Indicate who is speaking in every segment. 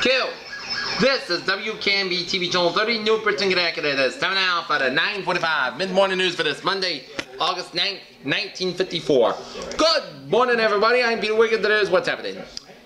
Speaker 1: Kill. This is WKNB-TV Channel 30, New Britain, Connecticut. It is time now for the 9:45 mid-morning news for this Monday, August 9th, 1954. Good morning, everybody. I'm Peter Wiggins. That is what's happening.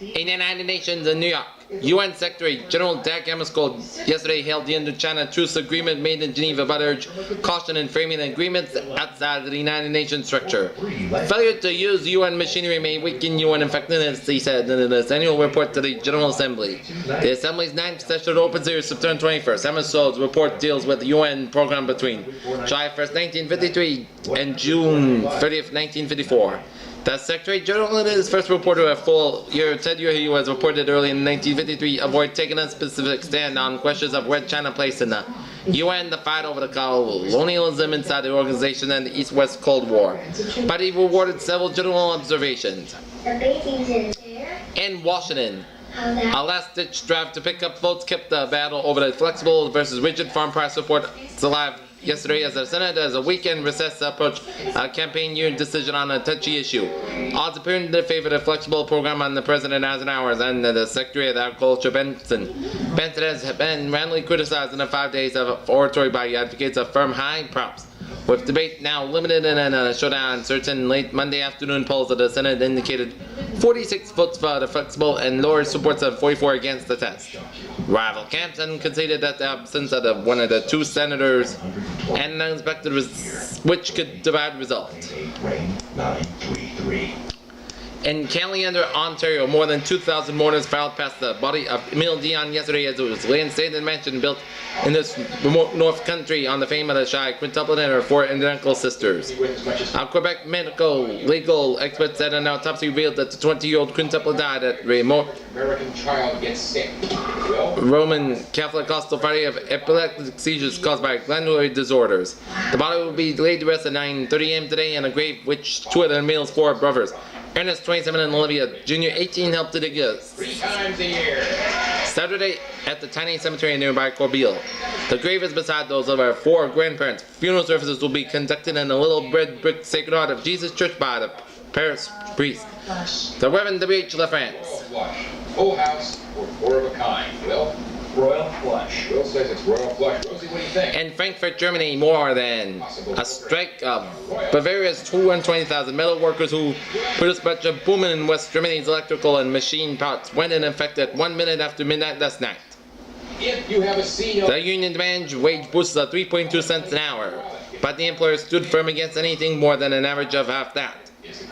Speaker 1: In the United Nations in New York, UN Secretary General Dag Hammarskjöld yesterday held the Indo-China truce agreement made in Geneva, but urged caution in framing agreements outside of the United Nations structure. Failure to use UN machinery may weaken UN effectiveness, he said in his annual report to the General Assembly. The Assembly's 9th session opens here September 21st. Hammarskjöld's report deals with the UN program between July 1st, 1953 and June 30th, 1954. The Secretary General in his first report of a full year tenure, he was reported early in 1953, avoid taking a specific stand on questions of where China placed in the UN, the fight over the colonialism inside the organization, and the East-West Cold War. But he rewarded several general observations. In Washington, a last-ditch drive to pick up votes kept the battle over the flexible versus rigid farm price support alive yesterday as the Senate has a weekend recess approach a campaign year decision on a touchy issue. Odds appearing to favor the flexible program on the President Eisenhower's and the Secretary of Agriculture Benson. Benson has been roundly criticized in the 5 days of oratory by advocates of firm high props. With debate now limited and a showdown, certain late Monday afternoon polls of the Senate indicated 46 votes for the flexible and lower supports of 44 against the test. Rival camps and conceded that the absence of one of the two senators and an unexpected which could divide result. In Callender, Ontario, more than 2,000 mourners filed past the body of Emile Dion yesterday as it was reinstated in mansion built in this remote north country on the fame of the shy quintuplet and her four identical sisters. Quebec medical legal experts said an autopsy revealed that the 20-year-old quintuplet died at remote
Speaker 2: American child gets sick.
Speaker 1: Roman Catholic Hostel Friday of epileptic seizures caused by glandular disorders. The body will be laid to rest at 9:30 a.m. today in a grave which two of the Emile's four brothers, Ernest 27 and Olivia Jr. 18, helped to dig us.
Speaker 2: 3 times a year.
Speaker 1: Saturday at the tiny cemetery nearby Corbeil. The grave is beside those of our four grandparents. Funeral services will be conducted in the Little Red Brick Sacred Heart of Jesus Church by the parish priest, the Reverend W.H. LaFrance.
Speaker 2: Royal flush. Full house or 4 of a kind. Will?
Speaker 3: Royal flush.
Speaker 2: Will says it's royal flush. Rosie, what do you think?
Speaker 1: In Frankfurt, Germany, more than a strike of Bavaria's 220,000 metal workers who produced much of Boomen in West Germany's electrical and machine parts went in effect at 1 minute after midnight last night.
Speaker 2: If you have a CEO,
Speaker 1: The union demands wage boosts of 3.2 cents an hour, but the employer stood firm against anything more than an average of half that.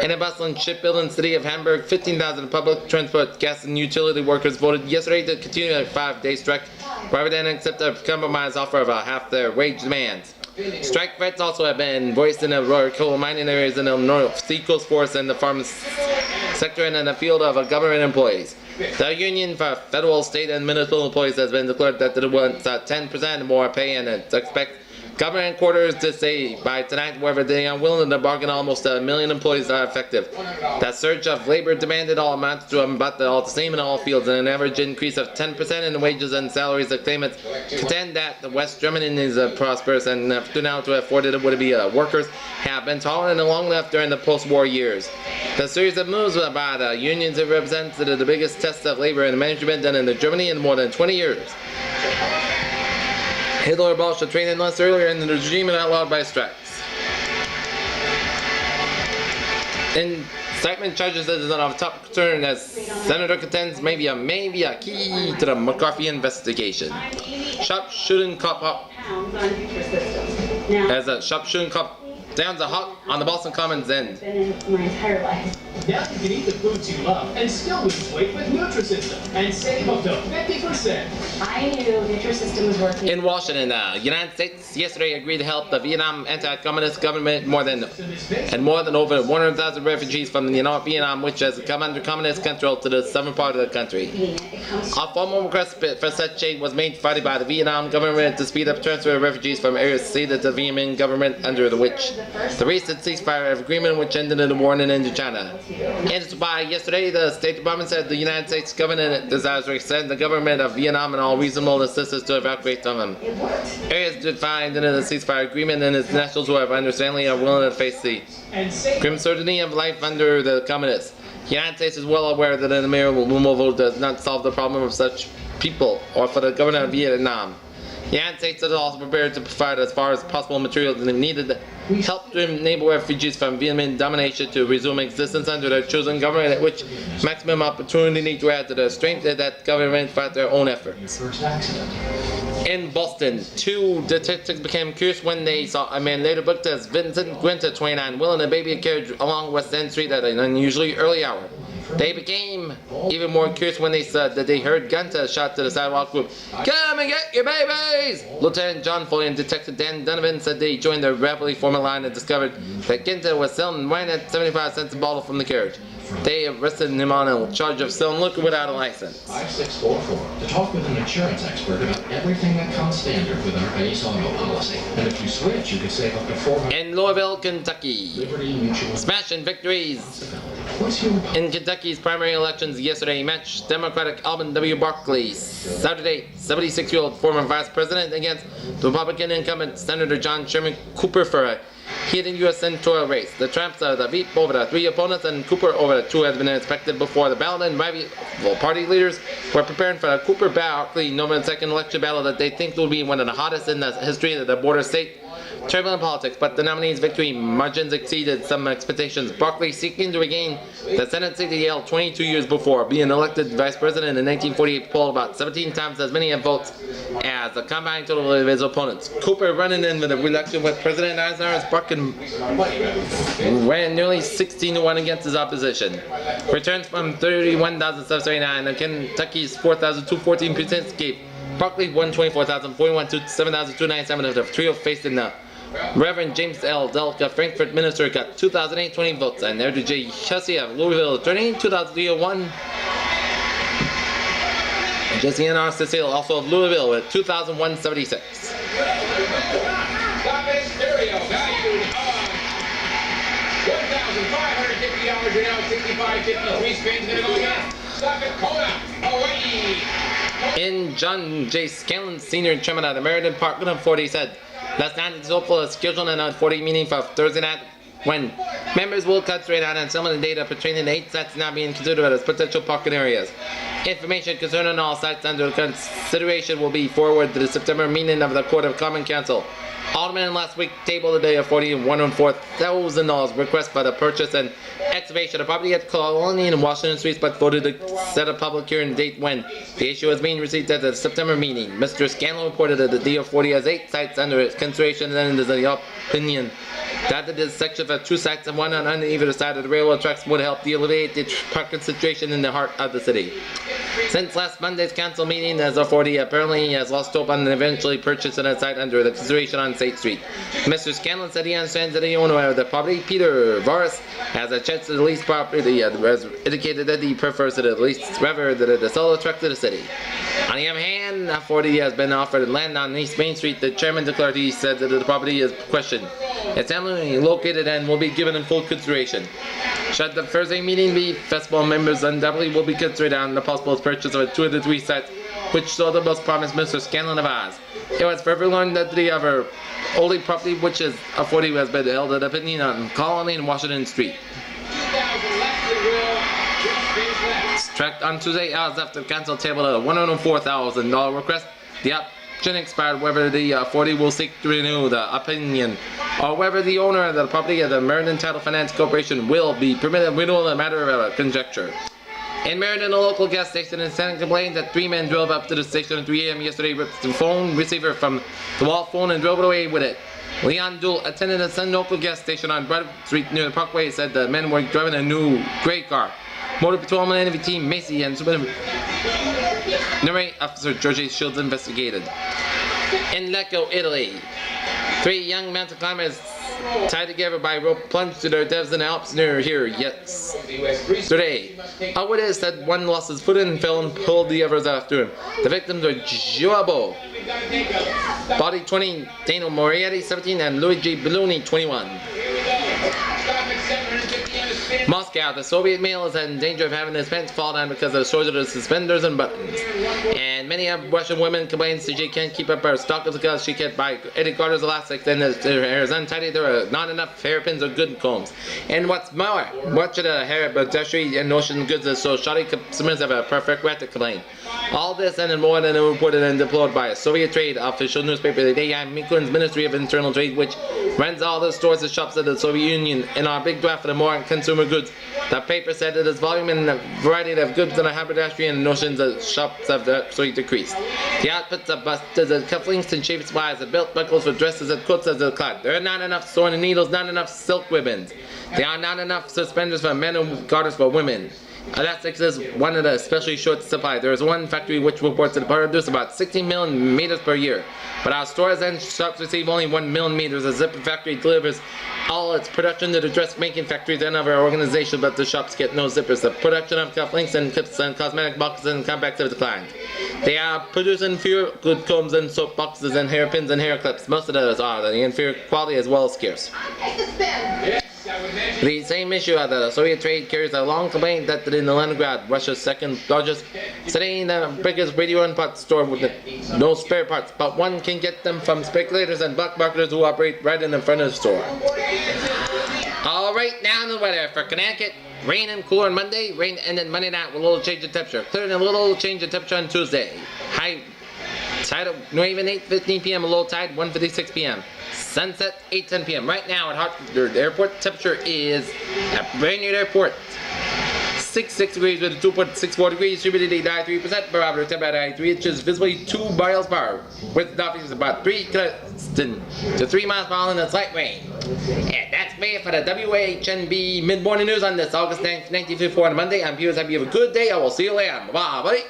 Speaker 1: In a bustling shipbuilding city of Hamburg, 15,000 public transport, gas and utility workers voted yesterday to continue a 5-day strike rather than accept a compromise offer of half their wage demands. Strike threats also have been voiced in the rural coal mining areas in the North Sea Coast Forest and the farm sector and in the field of government employees. The Union for Federal, State, and Municipal Employees has been declared that it wants 10% more pay and it expects government quarters to say by tonight whether they are willing to bargain. Almost 1 million employees are effective. That surge of labor demanded all amounts to about all the same in all fields, and an average increase of 10% in wages and salaries. The claimants contend that the West Germany is prosperous and enough to now to afford it would be workers have been tolerant and long left during the post-war years. The series of moves by the unions represents the biggest test of labor and management done in Germany in more than 20 years. Hitler abolished the trade enlist earlier in the regime and outlawed by strikes. Indictment charges that is of top concern as Senator contends maybe a key to the McCarthy investigation. Shop shooting cop up as a shop shooting cop downs a hawk on the Boston Commons end.
Speaker 3: My entire life.
Speaker 4: Now you can eat the foods you love and still lose weight with Nutrisystem and save up to 50%.
Speaker 3: I knew Nutrisystem was working.
Speaker 1: In Washington, the United States yesterday agreed to help the Vietnam anti-communist government more than over 100,000 refugees from Vietnam, which has come under communist control to the southern part of the country. A formal request for such aid was made Friday by the Vietnam government to speed up transfer of refugees from areas ceded to the Vietnam government under which the recent ceasefire agreement which ended in the war in Indochina. In its reply yesterday, the State Department said the United States government desires to extend the government of Vietnam and all reasonable assistance to evacuate from them. Areas defined in the ceasefire agreement and its nationals who have understandingly are willing to face the grim certainty of life under the communists. The United States is well aware that an mere removal does not solve the problem of such people or for the government of Vietnam. The United States is also prepared to provide as far as possible materials needed help to enable refugees from Vietnamese domination to resume existence under their chosen government, at which maximum opportunity to add to the strength of that government by their own efforts. In Boston, 2 detectives became curious when they saw a man later booked as Vincent Gwynter, 29, wheeling a baby carriage along West End Street at an unusually early hour. They became even more curious when they said that they heard Gunter shout to the sidewalk group, "Come and get your babies!" Lieutenant John Foley and Detective Dan Donovan said they joined the rapidly forming line and discovered that Gunter was selling wine at 75 cents a bottle from the carriage. They arrested him on a charge of selling liquor without a license.
Speaker 5: 5644 to talk with an insurance expert about everything that comes standard with our base auto policy. And if you switch, you could save up to $400.
Speaker 1: In Louisville, Kentucky,
Speaker 5: Liberty Mutual.
Speaker 1: smash and victories.
Speaker 5: What's your
Speaker 1: In Kentucky's primary elections yesterday, matched Democratic Alvin W. Barkley, Saturday, 76-year-old former vice president, against the Republican incumbent Senator John Sherman Cooper for a hidden U.S. senatorial race. The Trumps are the beat over the 3 opponents, and Cooper over the 2 has been expected before the ballot, and rival party leaders were preparing for the Cooper-Barkley November 2nd election battle that they think will be one of the hottest in the history of the border state. Turbulent politics, but the nominee's victory margins exceeded some expectations. Barkley seeking to regain the Senate seat he held 22 years before, being elected vice president in 1948, polled about 17 times as many votes as the combined total of his opponents. Cooper running in with the election with President Eisenhower's Barkley ran nearly 16-1 against his opposition. Returns from 31,779 and Kentucky's 4,214 precincts gave Barkley won 24,041 to 7,297 of the trio faced in the Reverend James L. Delka, Frankfurt minister, got 2,820 votes, and Andrew J. Hussey of Louisville attorney, 2,301. Jesse N. R. Cecile, also of Louisville, with 2,176.
Speaker 2: Stop it, stereo, valued $1,550 and now $65.53 spins gonna go again. Stop it, Kona, Hawaii.
Speaker 1: In John J. Scanlon, senior chairman of the Meriden Park Club 40, said, last night is hopeful of scheduled a 40 meeting for Thursday night when members will concentrate on some of the data pertaining to 8 sites now being considered as potential parking areas. Information concerning all sites under consideration will be forwarded to the September meeting of the Court of Common Council. Alderman last week tabled a day of $104,000 request for the purchase and excavation of property at Colony and Washington Streets, but voted to set a public hearing date when the issue is being received at the September meeting. Mr. Scanlon reported that the DO40 has 8 sites under its consideration, and it is the opinion that the section of 2 sites and 1 on either side of the railroad tracks would help alleviate the parking situation in the heart of the city. Since last Monday's council meeting, the DO40 apparently has lost hope on eventually purchasing a site under the consideration on State Street. Mr. Scanlon said he understands that the owner of the property, Peter Varus, has a chance to lease property, has indicated that he prefers it at least rather than to sell the truck to the city. On the other hand, 40 has been offered land on East Main Street. The chairman declared he said that the property is questioned. It's eminently located and will be given in full consideration. Should the Thursday meeting be festival, members undoubtedly will be considered on the possible purchase of 2 of the 3 sites, which sold the most promised Mr. Scanlon of Oz. It was forever learned that the other only property which is a 40 has been held at opinion on Colony and Washington Street. Tracked on Tuesday hours after the council tabled a $104,000 request. The option expired whether the 40 will seek to renew the opinion or whether the owner of the property of the Meriden Title Finance Corporation will be permitted renewal, a matter of conjecture. In Meriden, a local gas station in Santa complained that 3 men drove up to the station at 3 a.m. yesterday, ripped the phone receiver from the wall phone and drove away with it. Leon Duell, attendant at Sun local gas station on Broad Street near the Parkway, said the men were driving a new gray car. Motor Patrolman NV Team Macy and Superintendent Officer George Shields investigated. In Lecco, Italy, 3 young mountain climbers tied together by rope plunged to their depths in the Alps near here yesterday. A witness said one lost his foot and fell and pulled the others after him. The victims were Joabo Body 20, Daniel Moriarty 17, and Luigi Belluni 21. Moscow Moscow, the Soviet male is in danger of having his pants fall down because of the shortage of suspenders and buttons. And many of Russian women complain that she can't keep up her stock because she can't buy Eddie Carter's elastics and her hair is untidy. There are not enough hairpins or good combs. And what's more, much of the hair pedestrian and notion goods is so shoddy customers have a perfect right to complain. All this and more than reported and deplored by a Soviet trade official newspaper, the day Wiggins Ministry of Internal Trade, which runs all the stores and shops of the Soviet Union. In our big draft for the more consumer goods, the paper said that its volume and the variety of goods and the haberdashery and notions of shops have actually decreased. The outputs of busters and cufflinks and shape supplies, the belt buckles for dresses and coats as a cut. There are not enough sewing needles, not enough silk ribbons. There are not enough suspenders for men and garters for women. Elastics is one of the especially short supply. There is one factory which reports to produce about 16 millimeters per year. But our stores and shops receive only 1 millimeter. The zipper factory delivers all its production to the dressmaking factories and other organizations, but the shops get no zippers. The production of cufflinks and clips and cosmetic boxes and compacts have declined. They are producing fewer good combs and soap boxes and hairpins and hair clips. Most of those are the inferior quality as well as scarce. The same issue of the Soviet trade carries a long complaint that in Leningrad, Russia's second largest city, the biggest radio and parts store with no spare parts, but one can get them from speculators and black marketers who operate right in the front of the store. Alright, now the weather for Connecticut. Rain and cooler on Monday, rain and then Monday night with a little change of temperature. Clear and a little change of temperature on Tuesday. High tide of no even 8:15 p.m. a low tide 1:56 p.m. Sunset 8:10 p.m. Right now at Hartford Airport, temperature is at Brainerd Airport 66 degrees with a 2.64 degrees, humidity 93%, barometer temperature 93 inches, visibly 2 miles per hour. With the is about 3 to 3 miles per hour and a slight rain. And that's me for the WKNB mid-morning news on this August 9th, 1954 on Monday. I'm Piers. Hope you have a good day. I will see you later. Bye, buddy.